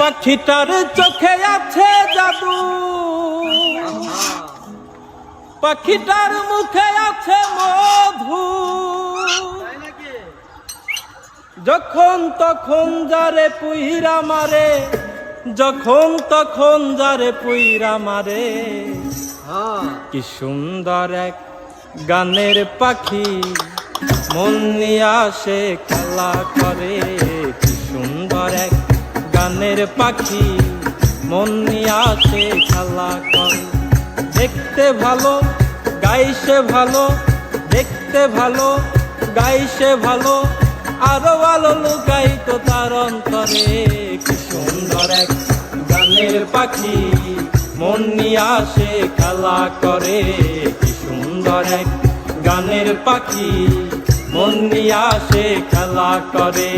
পাখিটার চোখে আছে জাদু, পাখিটার মুখে আছে মধু, যখন তখন যারে পুইরা মারে, যখন তখন যারে পুইরা মারে। কি সুন্দর এক গানের পাখি, মন নিয়ে আসে খেলা করে। কি সুন্দর এক গানের পাখি, মন নিয়ে আসে খেলা করে। দেখতে ভালো গাইছে ভালো, দেখতে ভালো গাইছে ভালো, আরো ভালো লুকাইতো তার অন্তরে। কি সুন্দর এক গানের পাখি, মন নিয়ে আসে খেলা করে। কি সুন্দর এক গানের পাখি, মন নিয়ে আসে খেলা করে।